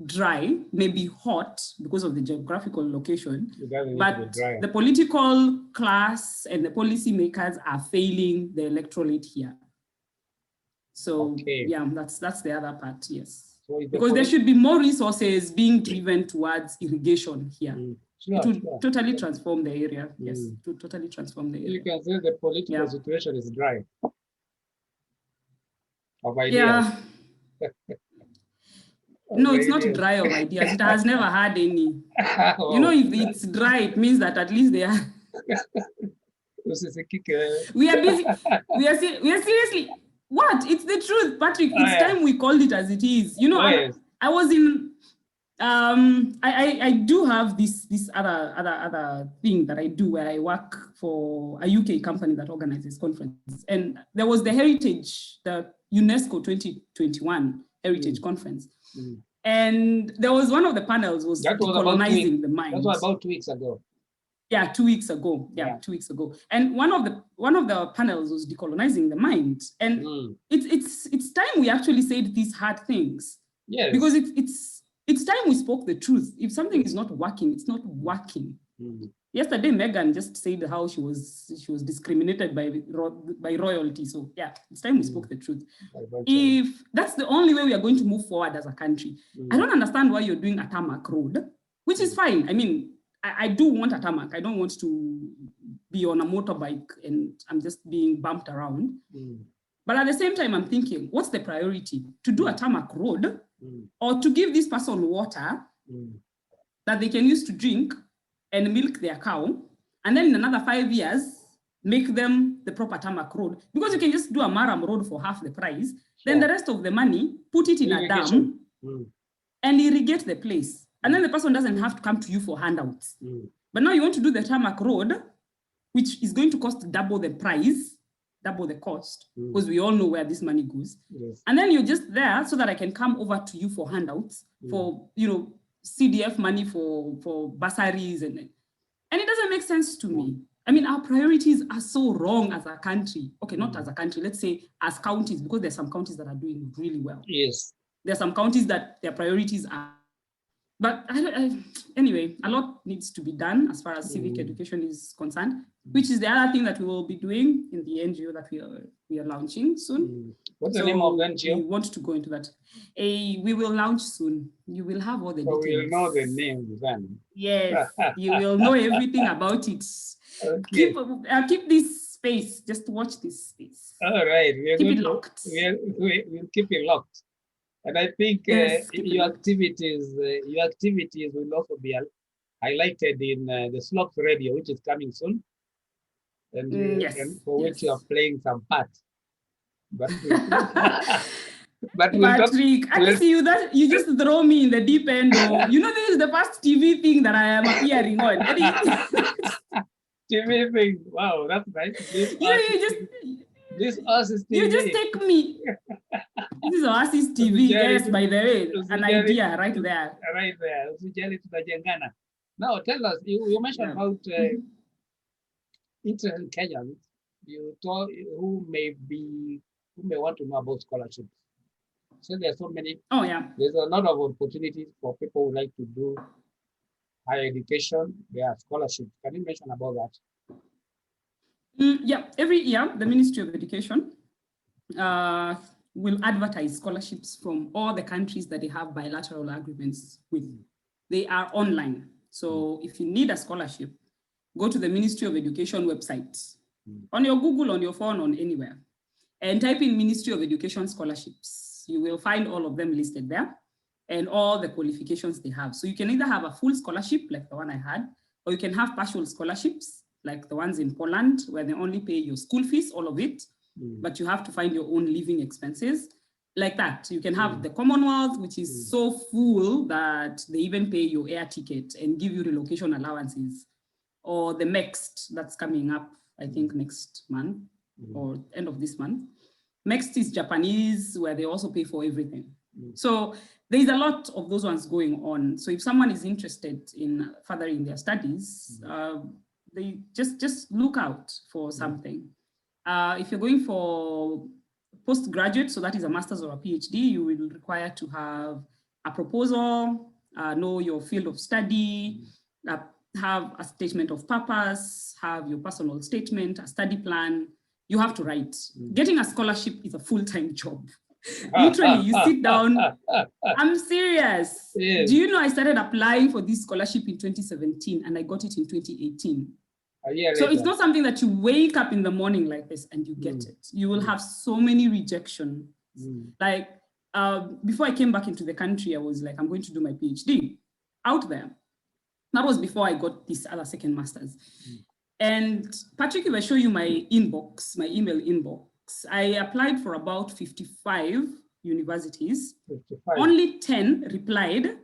dry, may be hot because of the geographical location, but the political class and the policymakers are failing the electorate here. So yeah, that's the other part, yes. So because there should be more resources being driven towards irrigation here. It would totally transform the area. Yes, it would totally transform the area. You can say the political situation is dry. Of ideas. Yeah. No, it's not dry of ideas. It has never had any. You know, if it's dry, it means that at least they are. We are busy. We are seriously. What? It's the truth, Patrick. It's time we called it as it is. You know, I was in. I do have this other thing that I do where I work for a UK company that organizes conferences, and there was the UNESCO 2021 Heritage Conference, and there was one of the panels was decolonizing the mind. That was about 2 weeks ago. Yeah, 2 weeks ago. Yeah, 2 weeks ago. And one of the panels was decolonizing the mind, and it's time we actually said these hard things. Yes. Because it's time we spoke the truth. If something is not working, it's not working. Yesterday, Meghan just said how she was discriminated by royalty. So yeah, it's time we spoke the truth. If that's the only way we are going to move forward as a country, I don't understand why you're doing a tarmac road, which is fine. I mean, I do want a tarmac. I don't want to be on a motorbike and I'm just being bumped around. But at the same time, I'm thinking, what's the priority? To do a tarmac road or to give this person water that they can use to drink and milk their cow, and then in another 5 years, make them the proper tarmac road? Because you can just do a Maram road for half the price, then the rest of the money, put it in a dam and irrigate the place. And then the person doesn't have to come to you for handouts. But now you want to do the tarmac road, which is going to cost double the price, double the cost, because we all know where this money goes. Yes. And then you're just there so that I can come over to you for handouts, for, you know, CDF money for bursaries, and it doesn't make sense to me. I mean, our priorities are so wrong as a country. Okay, not as a country, let's say as counties, because there's some counties that are doing really well. Yes. There's some counties that their priorities are, but anyway, a lot needs to be done as far as civic education is concerned, which is the other thing that we will be doing in the NGO that we are launching soon. What's the name of the NGO? We want to go into that. We will launch soon. You will have all the details. We'll know the name then. Yes, you will know everything about it. Okay. Keep this space. Just watch this space. All right. Keep it locked. We'll keep it locked. And I think yes, your activities will also be highlighted in the Slopes Radio, which is coming soon, and, yes, and for which you are playing some part. But Patrick, I see you that you just throw me in the deep end. You know, this is the first TV thing that I am appearing on. TV thing. Wow, that's nice. This Oasis TV. You just take me. This is Oasis TV, yes, by the way, an idea right there. Right there. Now tell us, you mentioned about interested Kenyans. You told who may want to know about scholarships. So there are so many. Oh yeah. There's a lot of opportunities for people who like to do higher education. There are scholarships. Can you mention about that? Yeah, every year the Ministry of Education will advertise scholarships from all the countries that they have bilateral agreements with. They are online. So if you need a scholarship, go to the Ministry of Education website, on your Google, on your phone, on anywhere, and type in Ministry of Education scholarships. You will find all of them listed there and all the qualifications they have. So you can either have a full scholarship like the one I had, or you can have partial scholarships like the ones in Poland, where they only pay your school fees, all of it, but you have to find your own living expenses. Like that, you can have the Commonwealth, which is so full that they even pay your air ticket and give you relocation allowances. Or the MEXT that's coming up, I think next month or end of this month. MEXT is Japanese, where they also pay for everything. So there's a lot of those ones going on. So if someone is interested in furthering their studies, they just look out for something. If you're going for postgraduate, so that is a master's or a PhD, you will require to have a proposal, know your field of study, have a statement of purpose, have your personal statement, a study plan. You have to write. Getting a scholarship is a full-time job. Literally, you sit down. I'm serious. Yes. Do you know I started applying for this scholarship in 2017 and I got it in 2018? So it's not something that you wake up in the morning like this and you get it. You will have so many rejections. Like before I came back into the country, I was like, I'm going to do my PhD out there. That was before I got this other second master's. And Patrick, if I show you my inbox, my email inbox, I applied for about 55 universities. 55. Only 10 replied,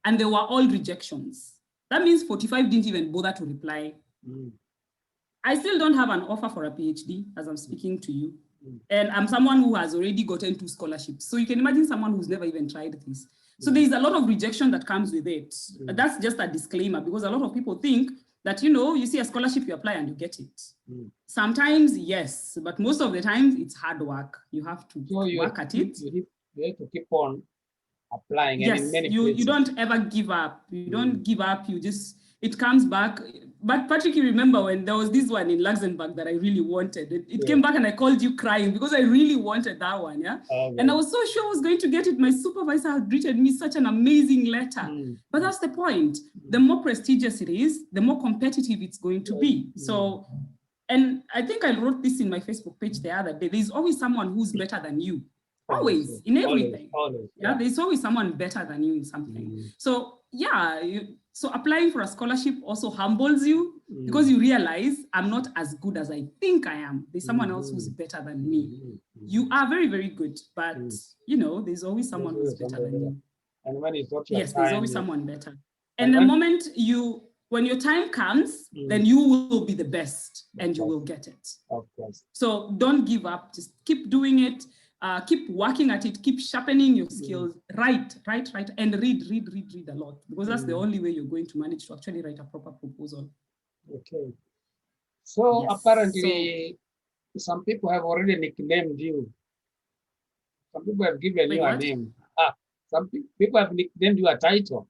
and they were all rejections. That means 45 didn't even bother to reply. I still don't have an offer for a PhD as I'm speaking to you. And I'm someone who has already gotten 2 scholarships. So you can imagine someone who's never even tried this. So there's a lot of rejection that comes with it. That's just a disclaimer, because a lot of people think that, you know, you see a scholarship, you apply and you get it. Sometimes, yes, but most of the time it's hard work. You have to work at it. You have to keep on applying. Yes, and in many you don't ever give up. You don't give up, you just, it comes back. But Patrick, you remember when there was this one in Luxembourg that I really wanted. It came back and I called you crying because I really wanted that one, yeah? And I was so sure I was going to get it. My supervisor had written me such an amazing letter. But that's the point. The more prestigious it is, the more competitive it's going to be. So, and I think I wrote this in my Facebook page the other day. There's always someone who's better than you. Always, in everything. Always. Yeah, there's always someone better than you in something. So yeah, so applying for a scholarship also humbles you because you realize I'm not as good as I think I am. There's someone else who's better than me. You are very, very good, but you know, there's always someone who's better than you. And when it's not your time, there's always someone better. And the moment you when your time comes, then you will be the best and you will get it. Of course. So don't give up, just keep doing it, keep working at it, keep sharpening your skills, write, and read a lot, because that's the only way you're going to manage to actually write a proper proposal. Okay. So apparently, some people have already nicknamed you. Some people have given you a name. Some people have nicknamed you a title.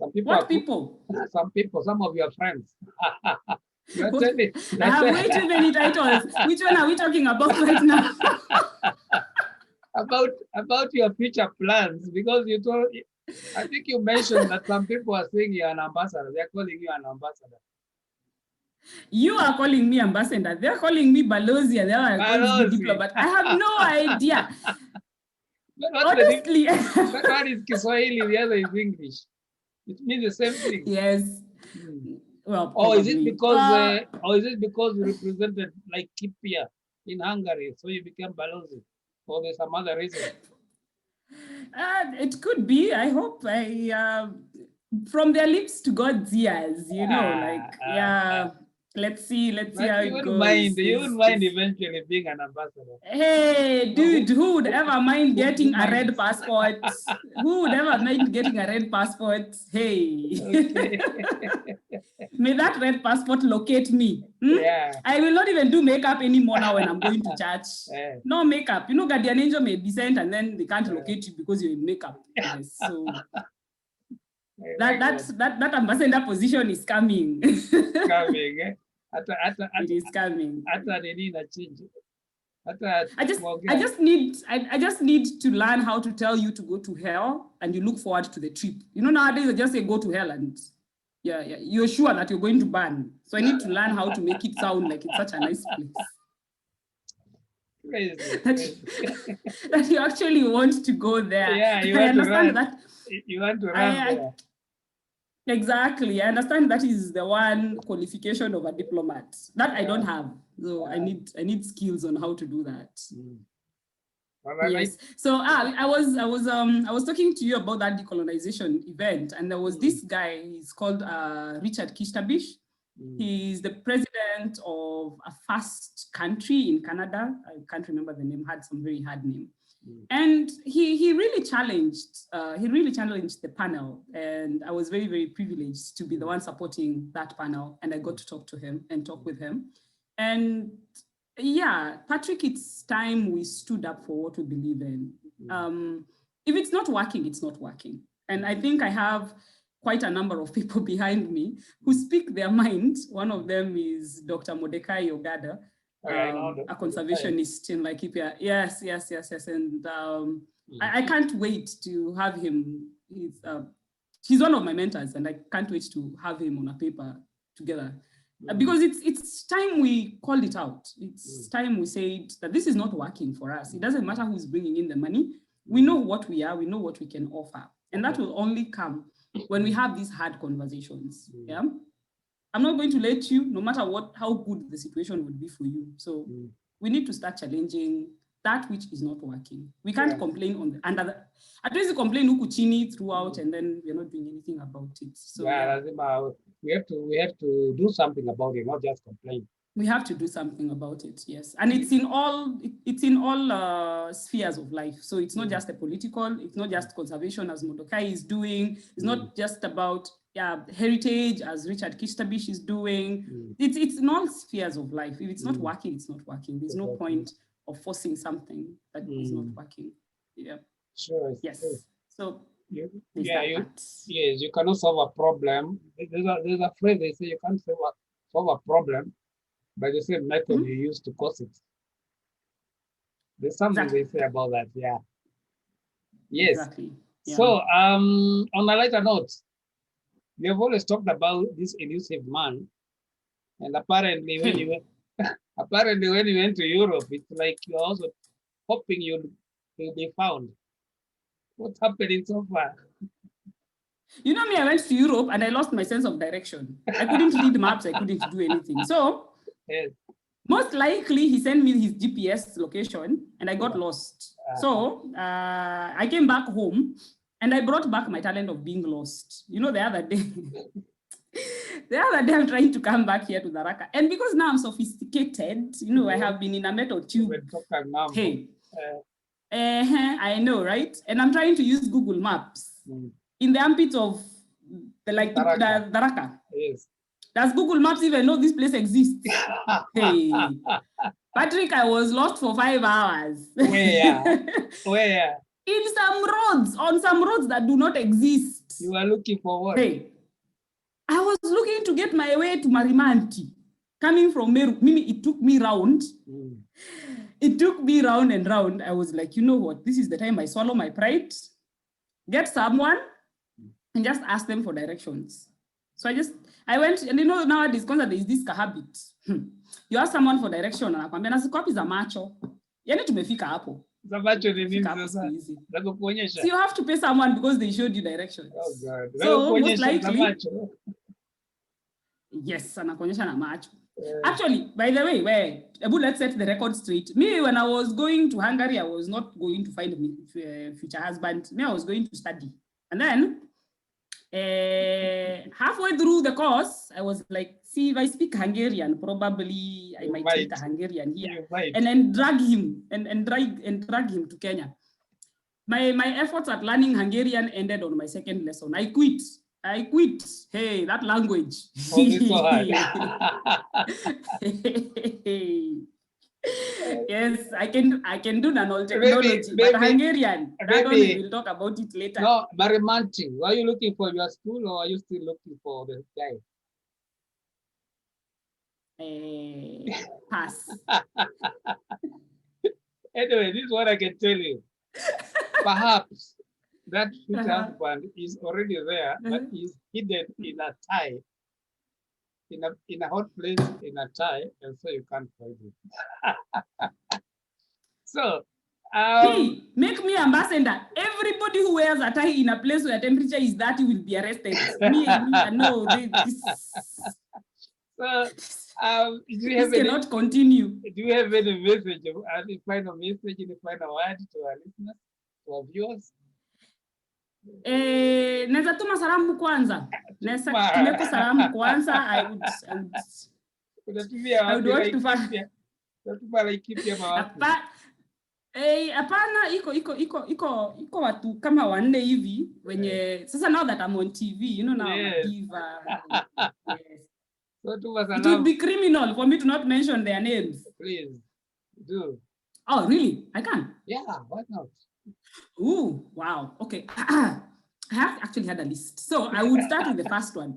Some people. Some of your friends. I have way too many titles. Which one are we talking about right now? about your future plans, because I think you mentioned that some people are saying you're an ambassador. They're calling you an ambassador. You are calling me ambassador. They're calling me Balozi, and they're calling me diplomat. I have no idea. Honestly. That one is Kiswahili, the other is English. It means the same thing. Yes. Well, is it because you represented Laikipia in Hungary, so you became Balozi, or there's some other reason? It could be. I hope. From their lips to God's ears, you know, let's see how it goes. You wouldn't mind eventually being an ambassador. Hey, dude, who would ever mind getting a red passport? Who would ever mind getting a red passport? Hey. Okay. May that red passport locate me. Yeah. I will not even do makeup anymore now when I'm going to church. Yeah. No makeup. You know, guardian angel may be sent and then they can't locate you because you're in makeup. Yes, so that ambassador position is coming. Coming, eh? It is coming. I just need to learn how to tell you to go to hell and you look forward to the trip. You know, nowadays they just say go to hell and you're sure that you're going to burn. So I need to learn how to make it sound like it's such a nice place. That you actually want to go there. Yeah, you want to run there. Exactly. I understand that is the one qualification of a diplomat that I don't have. So I need skills on how to do that. Yes. So I was talking to you about that decolonization event, and there was this guy. He's called Richard Kishtabish. He's the president of a first country in Canada. I can't remember the name. Had some very hard name. And he really challenged the panel, and I was very, very privileged to be the one supporting that panel, and I got to talk to him and talk with him. And yeah, Patrick, it's time we stood up for what we believe in. If it's not working, it's not working. And I think I have quite a number of people behind me who speak their mind. One of them is Dr. Mordecai Ogada, a conservationist in Laikipia. Yes. And I can't wait to have him. He's one of my mentors, and I can't wait to have him on a paper together. Because it's time we called it out. It's time we said that this is not working for us. It doesn't matter who's bringing in the money. We know what we are. We know what we can offer. And that will only come when we have these hard conversations. Yeah. I'm not going to let you, no matter how good the situation would be for you. So we need to start challenging that which is not working. We can't complain at least complain ukuchini throughout, and then we're not doing anything about it. So we have to do something about it, not just complain. We have to do something about it, yes. And it's in all spheres of life. So it's not just the political, it's not just conservation as Mordecai is doing, it's not just about heritage as Richard Kishtabish is doing. It's in all spheres of life. If it's not working, it's not working. There's no point of forcing something that is not working. Yeah. Sure. Yes. Sure. So you cannot solve a problem. There's a phrase they say you can't solve a problem by the same method you use to cause it. There's something they say about that. Yeah. Yes. Exactly. Yeah. So on a lighter note, we have always talked about this elusive man, and apparently when you went to Europe, it's like you're also hoping you'll be found. What's happening so far? You know me, I went to Europe and I lost my sense of direction. I couldn't read maps, I couldn't do anything. So most likely he sent me his GPS location and I got lost. So I came back home and I brought back my talent of being lost. You know, the other day, The other day I'm trying to come back here to Tharaka, and because now I'm sophisticated, you know, I have been in a metal tube. Hey, I know, right? And I'm trying to use Google Maps in the armpit of the Tharaka. Yes. Does Google Maps even know this place exists? Hey, Patrick, I was lost for 5 hours. Where? In some roads, on some roads that do not exist. You are looking for what? Hey, I was looking to get my way to Marimanti, coming from Meru. Mimi, it took me round. It took me round and round. I was like, you know what? This is the time I swallow my pride, get someone, and just ask them for directions. So I went, and you know, nowadays, because there is this habit. You ask someone for direction, and anakwambia nasikopi za macho. Yani tumefika hapo. Za macho ni nini sasa? So you have to pay someone because they showed you directions. Oh God. So most likely, yes, anakuonyesha na macho. Actually, by the way, let's set the record straight. Me, when I was going to Hungary, I was not going to find a future husband. Me, I was going to study. And then, halfway through the course, I was like, see, if I speak Hungarian, probably I might meet a Hungarian here. And then drag him and drag him to Kenya. My efforts at learning Hungarian ended on my second lesson. I quit. Hey, that language. Oh, it's so hard. Yes, I can do nanotechnology, but Hungarian, that one we'll talk about it later. No, Marimanti, are you looking for your school or are you still looking for the guy? Pass. Anyway, this is what I can tell you. Perhaps that future husband is already there, but he's hidden in a tie, in a hot place, in a tie, and so you can't find him. So, hey, make me ambassador. Everybody who wears a tie in a place where temperature is 30 will be arrested. No. So, this cannot continue. Do you have any message, any final message, any final word to our listeners, to our viewers? Neza tuma salamu kwanza. Neza tumeko salamu kwanza. I would want to find. Hapana, iko watu kama wanne hivi wenye sasa now that I'm on TV, you know now I'm a diva. Yes. So it would be criminal for me to not mention their names. Please do. Oh, really? I can? Yeah, why not? Ooh, wow. Okay. I have actually had a list. So I would start with the first one.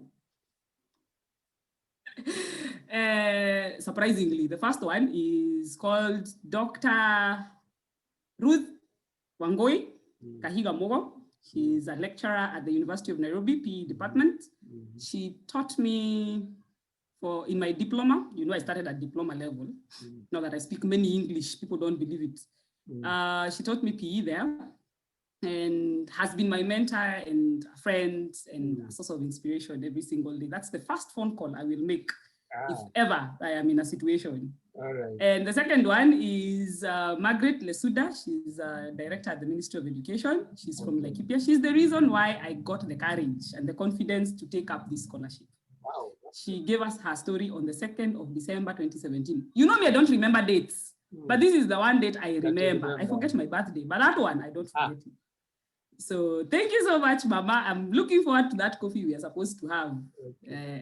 Surprisingly, the first one is called Dr. Ruth Wangoi Kahiga Mogo. She's a lecturer at the University of Nairobi, PE department. She taught me in my diploma. You know, I started at diploma level. Now that I speak many English, people don't believe it. She taught me PE there and has been my mentor and a friend and a source of inspiration every single day. That's the first phone call I will make if ever I am in a situation. All right. And the second one is Margaret Lesuda. She's a director at the Ministry of Education. She's from Laikipia. She's the reason why I got the courage and the confidence to take up this scholarship. Wow. She gave us her story on the 2nd of December, 2017. You know me, I don't remember dates, but this is the one date I remember. I forget my birthday, but that one, I don't forget it. So thank you so much, Mama. I'm looking forward to that coffee we are supposed to have.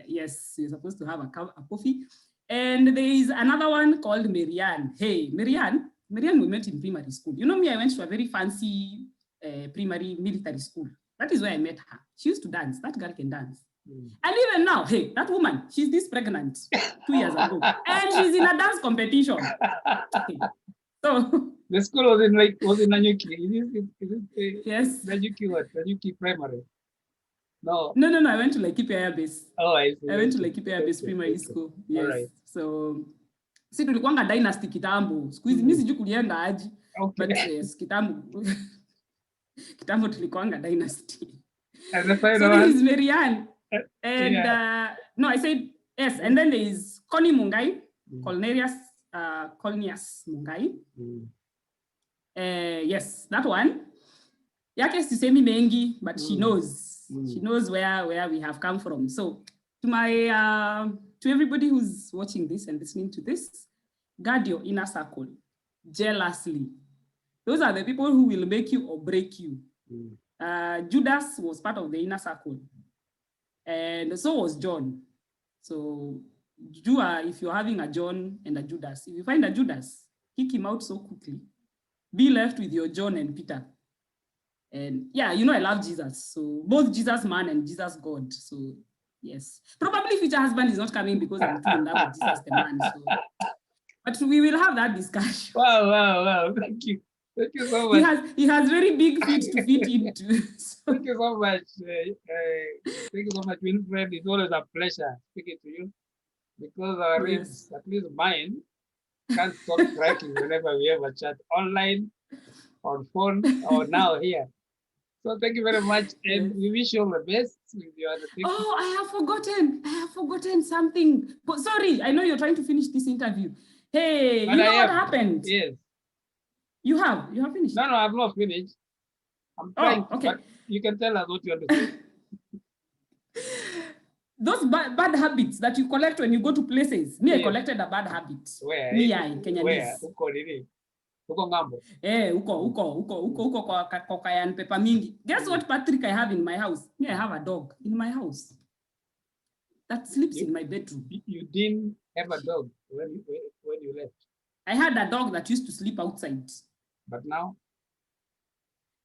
Yes, we're supposed to have a coffee. And there is another one called Marianne. Hey, Marianne we met in primary school. You know me, I went to a very fancy primary military school. That is where I met her. She used to dance. That girl can dance. And even now, hey, that woman, she's this pregnant 2 years ago. And she's in a dance competition. So the school was in Nanyuki. Yes. Nanyuki what? Nanyuki primary. No. I went to Laikipia Air Base. Oh, I see. I went to Laikipia Air Base primary school. Yes. All right. So si tulikuanga dynasty kitambo. Siku hizi mimi sijui kulienda aje. But yes, kitambo tulikuanga dynasty. And the final so one? this is Marianne. And no, I said yes. And then there is Connie Mungai, Colnius Mungai. Yes, that one. Yake sisemi mengi, but she knows. She knows where we have come from. So To everybody who's watching this and listening to this, guard your inner circle jealously. Those are the people who will make you or break you. Judas was part of the inner circle, and so was John. So if you're having a John and a Judas, if you find a Judas, kick him out so quickly. Be left with your John and Peter. And yeah, you know, I love Jesus. So both Jesus man and Jesus God. So yes, probably future husband is not coming because I'm too in love with Jesus the man. So, but we will have that discussion. Wow. Thank you. Thank you so much. He has very big feet to fit into. Thank you so much. Thank you so much, Winfred. It's always a pleasure speaking to you because our ribs, at least mine, can't stop cracking whenever we have a chat online, on phone, or now here. So thank you very much, and we wish you all the best with your undertaking. Oh, I have forgotten something. But sorry, I know you're trying to finish this interview. Hey, but you know what happened? Yes. You have finished? No, I've not finished. I'm trying. Oh, okay. But you can tell us what you understand. Those bad habits that you collect when you go to places. Me, I collected a bad habit. Where? Me, in Kenya. Where? Uko ngambo. Uko kwa kayan pepa mingi. Guess what, Patrick, I have in my house? Me, I have a dog in my house that sleeps in my bedroom. You didn't have a dog when you left? I had a dog that used to sleep outside. But now?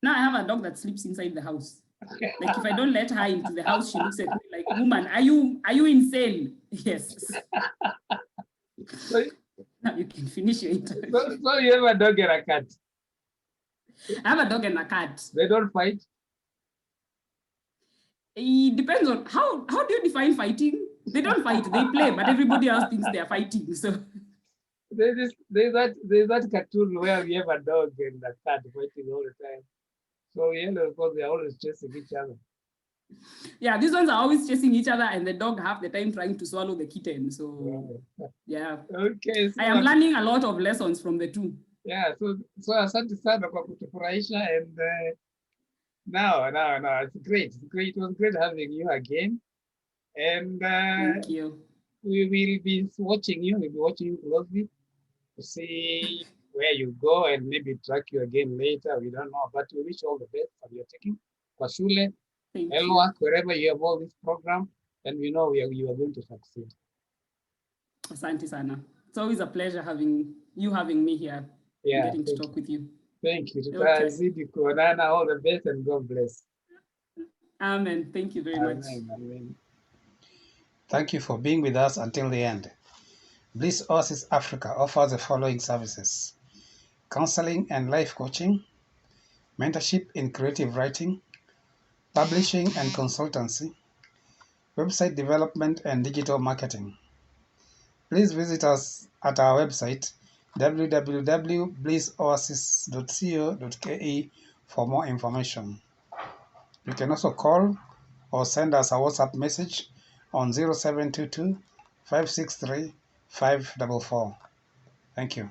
Now I have a dog that sleeps inside the house. Like if I don't let her into the house, she looks at me like, woman, are you insane? Yes. So, now you can finish your interview. So you have a dog and a cat? I have a dog and a cat. They don't fight? It depends on how do you define fighting? They don't fight, they play, but everybody else thinks they're fighting. So there's that cartoon where we have a dog and a cat fighting all the time. So yeah, of course they're always chasing each other. Yeah, these ones are always chasing each other, and the dog half the time trying to swallow the kitten. So yeah. Okay. So I am learning a lot of lessons from the two. Yeah. So asante sana kwa kutufurahisha, and no, it's great. It's great. It was great having you again, and thank you. We will be watching you. We'll be watching you closely to see where you go and maybe track you again later. We don't know, but we wish you all the best for your taking. Kwa shule, Elwa, wherever you have all this program, and we know you are going to succeed. Asante sana. It's always a pleasure having me here. Yeah, getting to talk with you. Thank you. Okay. All the best and God bless. Amen. Thank you very much. Amen. Thank you for being with us until the end. BLISS OASIS Africa offers the following services: counseling and life coaching, mentorship in creative writing, publishing and consultancy, website development and digital marketing. Please visit us at our website www.blissoasis.co.ke for more information. You can also call or send us a WhatsApp message on 0722 563 544. Thank you.